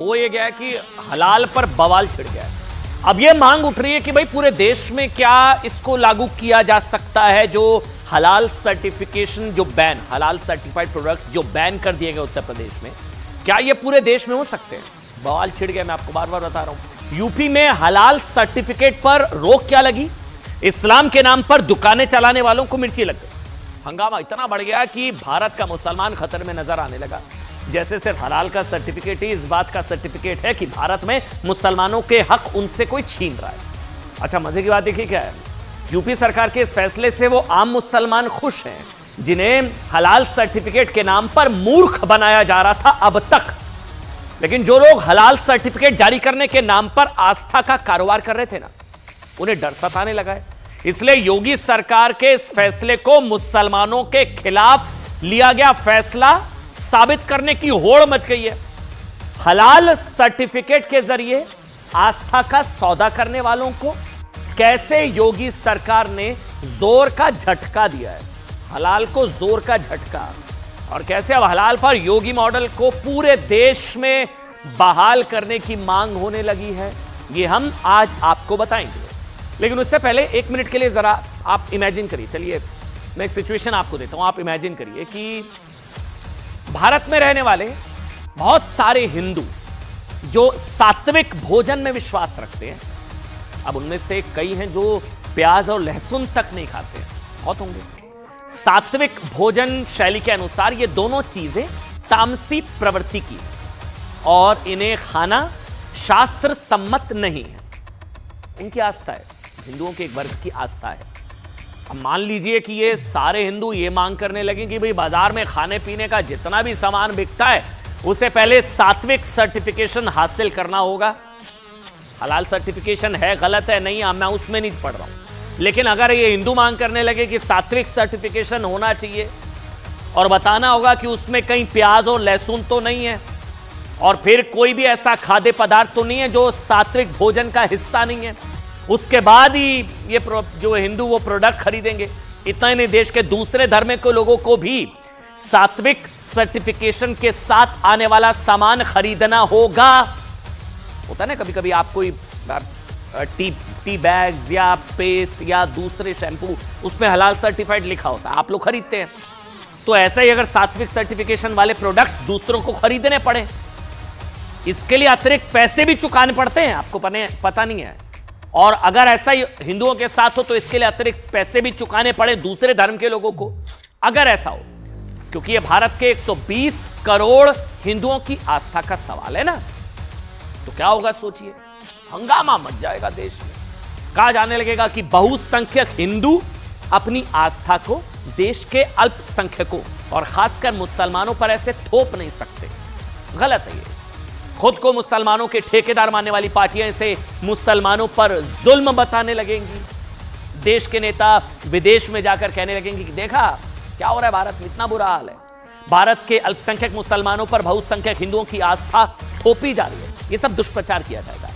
हो ये गया कि हलाल पर बवाल छिड़ गया है। अब ये मांग उठ रही है कि भाई पूरे देश में क्या इसको लागू किया जा सकता है, जो हलाल सर्टिफिकेशन, जो बैन, हलाल सर्टिफाइड प्रोडक्ट्स जो बैन कर दिए गए उत्तर प्रदेश में, क्या ये पूरे देश में हो सकते हैं? बवाल छिड़ गया। मैं आपको बार बार बता रहा हूं, यूपी में हलाल सर्टिफिकेट पर रोक क्या लगी? इस्लाम के नाम पर दुकानें चलाने वालों को मिर्ची लग गई। हंगामा इतना बढ़ गया कि भारत का मुसलमान खतरे में नजर आने लगा। जैसे सिर्फ हलाल का सर्टिफिकेट ही इस बात का सर्टिफिकेट है कि भारत में मुसलमानों के हक उनसे कोई छीन रहा है। अच्छा, मजे की बात देखिए क्या है, यूपी सरकार के इस फैसले से वो आम मुसलमान खुश हैं जिन्हें हलाल सर्टिफिकेट के नाम पर मूर्ख बनाया जा रहा था अब तक। लेकिन जो लोग हलाल सर्टिफिकेट जारी करने के नाम पर आस्था का कारोबार कर रहे थे ना, उन्हें डर सताने लगा है। इसलिए योगी सरकार के इस फैसले को मुसलमानों के खिलाफ लिया गया फैसला साबित करने की होड़ मच गई है। हलाल सर्टिफिकेट के जरिए आस्था का सौदा करने वालों को कैसे योगी सरकार ने जोर का झटका दिया है, हलाल को जोर का झटका, और कैसे अब हलाल पर योगी मॉडल को पूरे देश में बहाल करने की मांग होने लगी है, ये हम आज आपको बताएंगे। लेकिन उससे पहले एक मिनट के लिए जरा आप इमेजिन करिए, चलिए मैं एक सिचुएशन आपको देता हूं। आप इमेजिन करिए कि भारत में रहने वाले बहुत सारे हिंदू जो सात्विक भोजन में विश्वास रखते हैं, अब उनमें से कई हैं जो प्याज और लहसुन तक नहीं खाते हैं, बहुत होंगे। सात्विक भोजन शैली के अनुसार ये दोनों चीजें तामसी प्रवृत्ति की और इन्हें खाना शास्त्र सम्मत नहीं है। उनकी आस्था है, हिंदुओं के एक वर्ग की आस्था है। अब मान लीजिए कि ये सारे हिंदू ये मांग करने लगे कि भाई बाजार में खाने पीने का जितना भी सामान बिकता है उसे पहले सात्विक सर्टिफिकेशन हासिल करना होगा। हलाल सर्टिफिकेशन है, गलत है, नहीं, मैं उसमें नहीं पढ़ रहा हूं। लेकिन अगर ये हिंदू मांग करने लगे कि सात्विक सर्टिफिकेशन होना चाहिए और बताना होगा कि उसमें कहीं प्याज और लहसुन तो नहीं है और फिर कोई भी ऐसा खाद्य पदार्थ तो नहीं है जो सात्विक भोजन का हिस्सा नहीं है, उसके बाद ही ये जो हिंदू वो प्रोडक्ट खरीदेंगे। इतना ही नहीं, देश के दूसरे धर्म के लोगों को भी सात्विक सर्टिफिकेशन के साथ आने वाला सामान खरीदना होगा। होता है ना कभी कभी आप कोई टी बैग्स या पेस्ट या दूसरे शैम्पू उसमें हलाल सर्टिफाइड लिखा होता है, आप लोग खरीदते हैं। तो ऐसा ही अगर सात्विक सर्टिफिकेशन वाले प्रोडक्ट्स दूसरों को खरीदने पड़े, इसके लिए अतिरिक्त पैसे भी चुकाने पड़ते हैं, आपको पता नहीं है। और अगर ऐसा ही हिंदुओं के साथ हो तो इसके लिए अतिरिक्त पैसे भी चुकाने पड़े दूसरे धर्म के लोगों को, अगर ऐसा हो, क्योंकि ये भारत के 120 करोड़ हिंदुओं की आस्था का सवाल है ना, तो क्या होगा सोचिए, हंगामा मच जाएगा देश में। कहा जाने लगेगा कि बहुसंख्यक हिंदू अपनी आस्था को देश के अल्पसंख्यकों और खासकर मुसलमानों पर ऐसे थोप नहीं सकते। गलत है ये। खुद को मुसलमानों के ठेकेदार मानने वाली पार्टियां इसे मुसलमानों पर जुल्म बताने लगेंगी। देश के नेता विदेश में जाकर कहने लगेंगे कि देखा क्या हो रहा है भारत में, इतना बुरा हाल है, भारत के अल्पसंख्यक मुसलमानों पर बहुसंख्यक हिंदुओं की आस्था थोपी जा रही है। ये सब दुष्प्रचार किया जाएगा।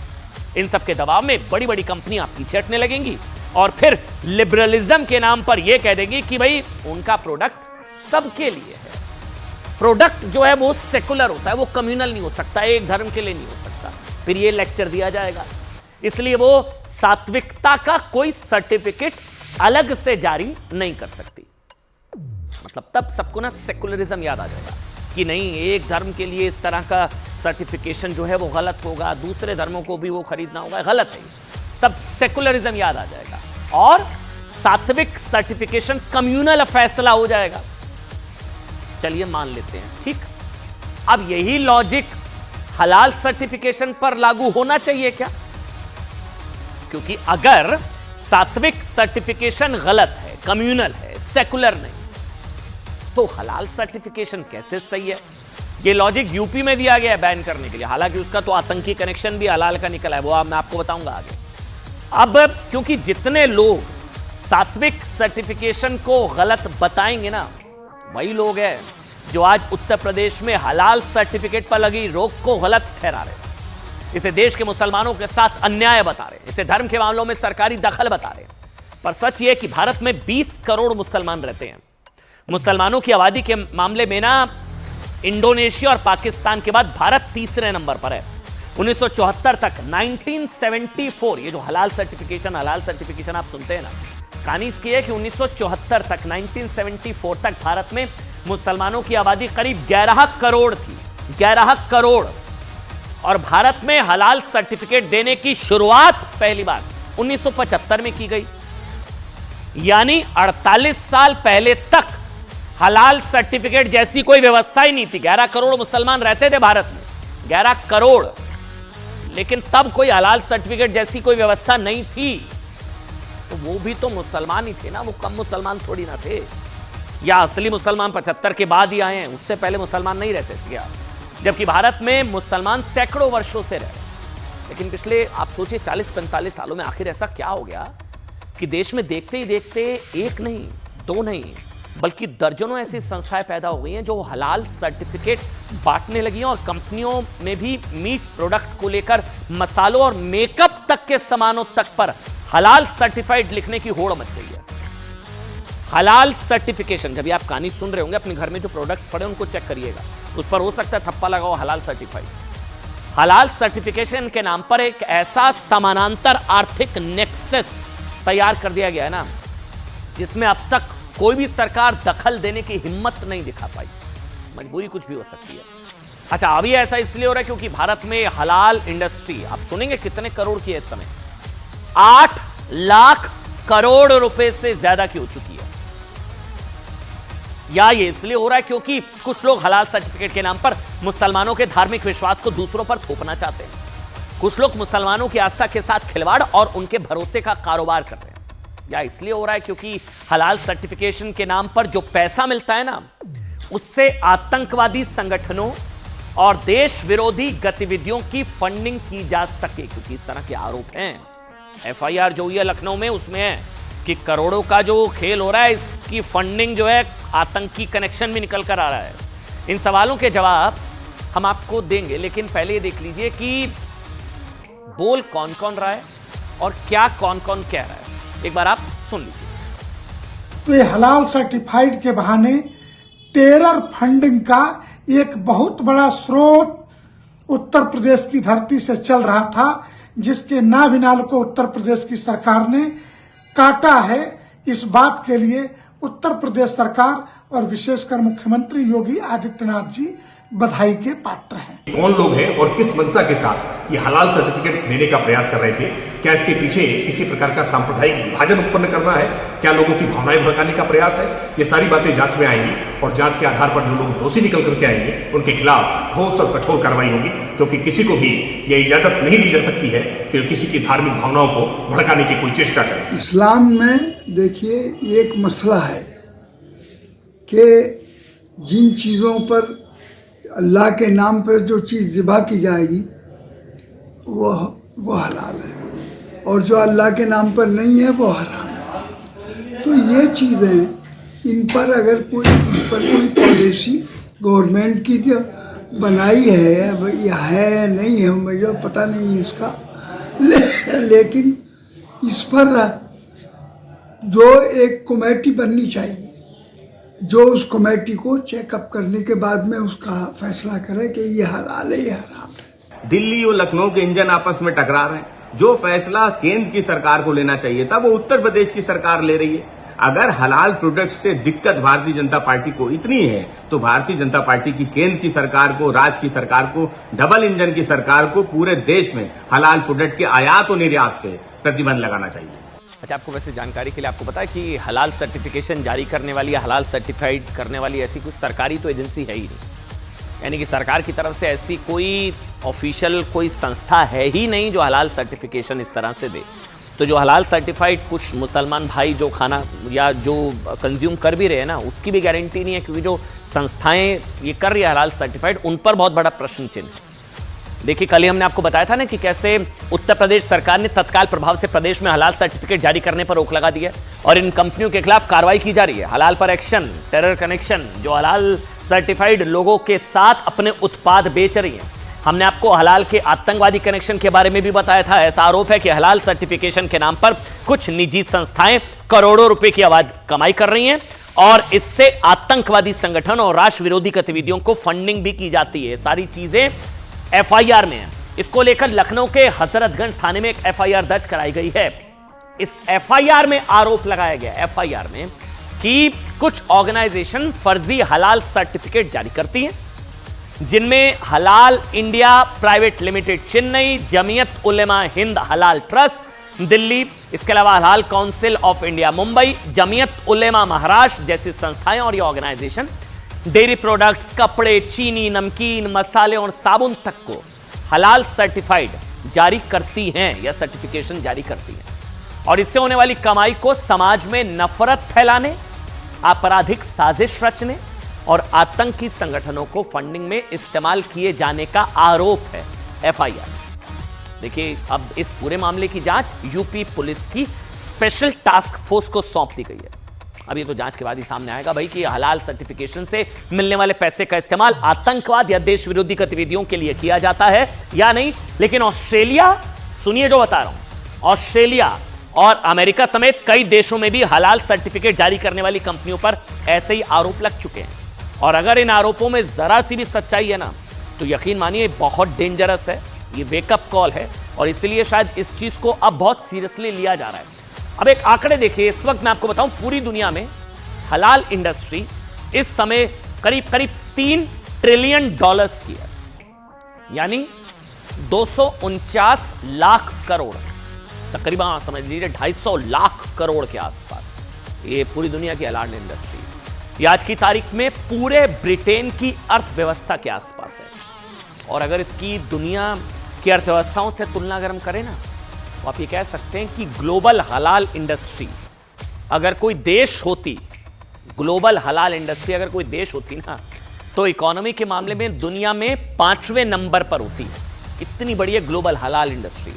इन सब के दबाव में बड़ी बड़ी कंपनियां पीछे हटने लगेंगी और फिर लिबरलिज्म के नाम पर यह कह देंगी कि भाई उनका प्रोडक्ट सबके लिए है। प्रोडक्ट जो है वो सेकुलर होता है, वो कम्युनल नहीं हो सकता, एक धर्म के लिए नहीं हो सकता। फिर ये लेक्चर दिया जाएगा। इसलिए वो सात्विकता का कोई सर्टिफिकेट अलग से जारी नहीं कर सकती। मतलब तब सबको ना सेकुलरिज्म याद आ जाएगा कि नहीं, एक धर्म के लिए इस तरह का सर्टिफिकेशन जो है वो गलत होगा, दूसरे धर्मों को भी वो खरीदना होगा, गलत है। तब सेकुलरिज्म याद आ जाएगा और सात्विक सर्टिफिकेशन कम्युनल फैसला हो जाएगा। चलिए मान लेते हैं, ठीक। अब यही लॉजिक हलाल सर्टिफिकेशन पर लागू होना चाहिए क्या? क्योंकि अगर सात्विक सर्टिफिकेशन गलत है, कम्युनल है, सेकुलर नहीं, तो हलाल सर्टिफिकेशन कैसे सही है? ये लॉजिक यूपी में दिया गया है बैन करने के लिए, हालांकि उसका तो आतंकी कनेक्शन भी हलाल का निकला है, वो मैं आपको बताऊंगा आगे। अब क्योंकि जितने लोग सात्विक सर्टिफिकेशन को गलत बताएंगे ना, वही लोग हैं जो आज उत्तर प्रदेश में हलाल सर्टिफिकेट पर लगी रोक को गलत ठहरा रहे हैं। इसे देश के मुसलमानों के साथ अन्याय बता रहे हैं, इसे धर्म के मामलों में सरकारी दखल बता रहे हैं। पर सच यह कि भारत में 20 करोड़ मुसलमान रहते हैं। मुसलमानों की आबादी के मामले में ना इंडोनेशिया और पाकिस्तान के बाद भारत तीसरे नंबर पर है। 1974 तक 1974, ये जो हलाल सर्टिफिकेशन आप सुनते हैं ना, कहानी इसकी है कि 1974 तक 1974 तक भारत में मुसलमानों की आबादी करीब 11 करोड़ थी, 11 करोड़। और भारत में हलाल सर्टिफिकेट देने की शुरुआत पहली बार 1975 में की गई, यानी 48 साल पहले तक हलाल सर्टिफिकेट जैसी कोई व्यवस्था ही नहीं थी। 11 करोड़ मुसलमान रहते थे भारत में, 11 करोड़, लेकिन तब कोई हलाल सर्टिफिकेट जैसी कोई व्यवस्था नहीं थी। तो वो भी तो मुसलमान ही थे ना, वो कम मुसलमान थोड़ी ना थे। या असली मुसलमान 75 के बाद ही आए हैं, उससे पहले मुसलमान नहीं रहते थे क्या? जबकि भारत में मुसलमान सैकड़ों वर्षों से रहे, लेकिन पिछले आप सोचिए 40-45 सालों में आखिर ऐसा क्या हो गया कि देश में देखते ही देखते एक नहीं, दो नहीं, बल्कि दर्जनों ऐसी संस्थाएं पैदा हो गई हैं जो हलाल सर्टिफिकेट बांटने लगी हैं। और कंपनियों में भी मीट प्रोडक्ट को लेकर मसालों और मेकअप तक के सामानों तक पर हलाल सर्टिफाइड लिखने की होड़ मच गई है। हलाल सर्टिफिकेशन, जब आप कहानी सुन रहे होंगे, अपने घर में जो प्रोडक्ट्स पड़े उनको चेक करिएगा, उस पर हो सकता है थप्पा लगाओ हलाल सर्टिफाइड। हलाल सर्टिफिकेशन के नाम पर एक ऐसा समानांतर आर्थिक नेक्सस तैयार कर दिया गया है ना, जिसमें अब तक कोई भी सरकार दखल देने की हिम्मत नहीं दिखा पाई। मजबूरी कुछ भी हो सकती है। अच्छा, अभी ऐसा इसलिए हो रहा है क्योंकि भारत में हलाल इंडस्ट्री, आप सुनेंगे कितने करोड़ की है इस समय, 8 लाख करोड़ रुपए से ज्यादा की हो चुकी है। या ये इसलिए हो रहा है क्योंकि कुछ लोग हलाल सर्टिफिकेट के नाम पर मुसलमानों के धार्मिक विश्वास को दूसरों पर थोपना चाहते हैं। कुछ लोग मुसलमानों की आस्था के साथ खिलवाड़ और उनके भरोसे का कारोबार कर रहे हैं। या इसलिए हो रहा है क्योंकि हलाल सर्टिफिकेशन के नाम पर जो पैसा मिलता है ना, उससे आतंकवादी संगठनों और देश विरोधी गतिविधियों की फंडिंग की जा सके। क्योंकि इस तरह के आरोप हैं, एफआईआर जो हुई है लखनऊ में, उसमें है कि करोड़ों का जो खेल हो रहा है, इसकी फंडिंग जो है आतंकी कनेक्शन भी निकल कर आ रहा है। इन सवालों के जवाब हम आपको देंगे, लेकिन पहले ये देख लीजिए कि बोल कौन कौन रहा है और क्या कौन कौन कह रहा है। एक बार आप सुन लीजिए। तो ये हलाल सर्टिफाइड के बहाने टेरर फंडिंग का एक बहुत बड़ा स्रोत उत्तर प्रदेश की धरती से चल रहा था, जिसके नाभिनाल को उत्तर प्रदेश की सरकार ने काटा है। इस बात के लिए उत्तर प्रदेश सरकार और विशेषकर मुख्यमंत्री योगी आदित्यनाथ जी बधाई के पात्र हैं। कौन लोग हैं और किस मंशा के साथ ये हलाल सर्टिफिकेट देने का प्रयास कर रहे थे? क्या इसके पीछे किसी प्रकार का सांप्रदायिक विभाजन उत्पन्न करना है? क्या लोगों की भावनाएं भड़काने का प्रयास है? ये सारी बातें जांच में आएंगी और जांच के आधार पर जो लोग दोषी निकल करके आएंगे उनके खिलाफ ठोस और कठोर कार्रवाई होगी, क्योंकि किसी को भी ये इजाजत नहीं दी जा सकती है कि किसी की धार्मिक भावनाओं को भड़काने की कोई चेष्टा करे। इस्लाम में देखिए एक मसला है कि जिन चीज़ों पर अल्लाह के नाम पर जो चीज़ ज़िबा की जाएगी वो हलाल है, और जो अल्लाह के नाम पर नहीं है वो हराम है। तो ये चीज़ें, इन पर अगर कोई पॉलिसी गवर्नमेंट की जो बनाई है या है नहीं है, मुझे पता नहीं है इसका, लेकिन इस पर जो एक कमेटी बननी चाहिए, जो उस कमेटी को चेकअप करने के बाद में उसका फैसला करे कि ये हलाल है, ये हराम है। दिल्ली और लखनऊ के इंजन आपस में टकरा रहे हैं। जो फैसला केंद्र की सरकार को लेना चाहिए था वो उत्तर प्रदेश की सरकार ले रही है। अगर हलाल प्रोडक्ट से दिक्कत भारतीय जनता पार्टी को इतनी है तो भारतीय जनता पार्टी की केंद्र की सरकार को, राज्य की सरकार को, डबल इंजन की सरकार को पूरे देश में हलाल प्रोडक्ट के आयात और निर्यात पे प्रतिबंध लगाना चाहिए। अच्छा, आपको वैसे जानकारी के लिए आपको पता है कि हलाल सर्टिफिकेशन जारी करने वाली, हलाल सर्टिफाइड करने वाली ऐसी कुछ सरकारी तो एजेंसी है ही नहीं। यानी कि सरकार की तरफ से ऐसी कोई ऑफिशियल कोई संस्था है ही नहीं जो हलाल सर्टिफिकेशन इस तरह से दे। तो जो हलाल सर्टिफाइड कुछ मुसलमान भाई जो खाना या जो कंज्यूम कर भी रहे हैं ना, उसकी भी गारंटी नहीं है, क्योंकि जो संस्थाएं ये कर रही है हलाल सर्टिफाइड, उन पर बहुत बड़ा प्रश्न चिन्ह है। देखिए, कल ही हमने आपको बताया था ना कि कैसे उत्तर प्रदेश सरकार ने तत्काल प्रभाव से प्रदेश में हलाल सर्टिफिकेट जारी करने पर रोक लगा दी है और इन कंपनियों के खिलाफ कार्रवाई की जा रही है। हलाल पर एक्शन, टेरर कनेक्शन, जो हलाल सर्टिफाइड लोगों के साथ अपने उत्पाद बेच रही हैं। हमने आपको हलाल के आतंकवादी कनेक्शन के बारे में भी बताया था। ऐसा आरोप है कि हलाल सर्टिफिकेशन के नाम पर कुछ निजी संस्थाएं करोड़ों रुपए की कमाई कर रही हैं और इससे आतंकवादी संगठन और राष्ट्र विरोधी गतिविधियों को फंडिंग भी की जाती है। सारी चीजें एफआईआर में है। इसको लेकर लखनऊ के हजरतगंज थाने में एक एफआईआर दर्ज कराई गई है। इस एफआईआर में आरोप लगाया गया, एफआईआर में, कि कुछ ऑर्गेनाइजेशन फर्जी हलाल सर्टिफिकेट जारी करती हैं, जिनमें Halal India Private Limited Chennai, Jamiat Ulema Hind Halal Trust Delhi, इसके अलावा Halal Council of India Mumbai, Jamiat Ulema Maharashtra जैसी संस्थाएं और ये ऑर्गेनाइजेशन डेयरी प्रोडक्ट्स, कपड़े, चीनी, नमकीन, मसाले और साबुन तक को हलाल सर्टिफाइड जारी करती हैं या सर्टिफिकेशन जारी करती हैं, और इससे होने वाली कमाई को समाज में नफरत फैलाने, आपराधिक साजिश रचने और आतंकी संगठनों को फंडिंग में इस्तेमाल किए जाने का आरोप है एफआईआर। देखिए, अब इस पूरे मामले की जांच यूपी पुलिस की स्पेशल टास्क फोर्स को सौंप दी गई है। अब ये तो जांच के बाद ही सामने आएगा भाई कि हलाल सर्टिफिकेशन से मिलने वाले पैसे का इस्तेमाल आतंकवाद या देश विरोधी गतिविधियों के लिए किया जाता है या नहीं। लेकिन ऑस्ट्रेलिया, सुनिए जो बता रहा हूं, ऑस्ट्रेलिया और अमेरिका समेत कई देशों में भी हलाल सर्टिफिकेट जारी करने वाली कंपनियों पर ऐसे ही आरोप लग चुके हैं। और अगर इन आरोपों में जरा सी भी सच्चाई है ना, तो यकीन मानिए बहुत डेंजरस है, ये वेकअप कॉल है, और इसलिए शायद इस चीज को अब बहुत सीरियसली लिया जा रहा है। अब एक आंकड़े देखिए, इस वक्त मैं आपको बताऊं, पूरी दुनिया में हलाल इंडस्ट्री इस समय करीब करीब 3 ट्रिलियन डॉलर्स की है, यानी 249 लाख करोड़, तकरीबन समझ लीजिए 250 लाख करोड़ के आसपास ये पूरी दुनिया की हलाल इंडस्ट्री। ये आज की तारीख में पूरे ब्रिटेन की अर्थव्यवस्था के आसपास है। और अगर इसकी दुनिया की अर्थव्यवस्थाओं से तुलना अगर हम करें ना, तो आप ये कह सकते हैं कि ग्लोबल हलाल इंडस्ट्री अगर कोई देश होती, ग्लोबल हलाल इंडस्ट्री अगर कोई देश होती ना, तो इकोनॉमी के मामले में दुनिया में 5वें नंबर पर होती। इतनी बड़ी है ग्लोबल हलाल इंडस्ट्री।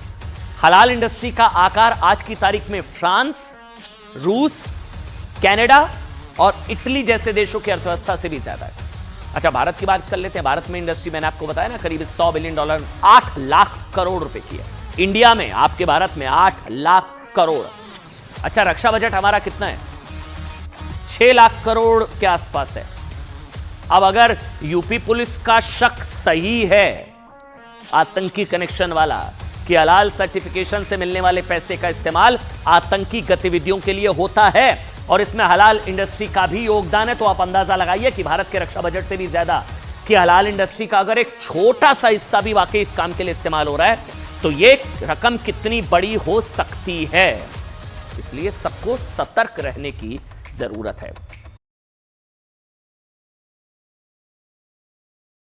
हलाल इंडस्ट्री का आकार आज की तारीख में फ्रांस, रूस, कनाडा और इटली जैसे देशों की अर्थव्यवस्था से भी ज्यादा है। अच्छा, भारत की बात कर लेते हैं। भारत में इंडस्ट्री मैंने आपको बताया ना करीब 100 बिलियन डॉलर, 8 लाख करोड़ रुपए की है। इंडिया में, आपके भारत में 8 लाख करोड़। अच्छा, रक्षा बजट हमारा कितना है? 6 लाख करोड़ के आसपास है। अब अगर यूपी पुलिस का शक सही है, आतंकी कनेक्शन वाला, कि हलाल सर्टिफिकेशन से मिलने वाले पैसे का इस्तेमाल आतंकी गतिविधियों के लिए होता है और इसमें हलाल इंडस्ट्री का भी योगदान है, तो आप अंदाजा लगाइए कि भारत के रक्षा बजट से भी ज्यादा कि हलाल इंडस्ट्री का अगर एक छोटा सा हिस्सा भी वाकई इस काम के लिए इस्तेमाल हो रहा है, तो ये रकम कितनी बड़ी हो सकती है। इसलिए सबको सतर्क रहने की जरूरत है।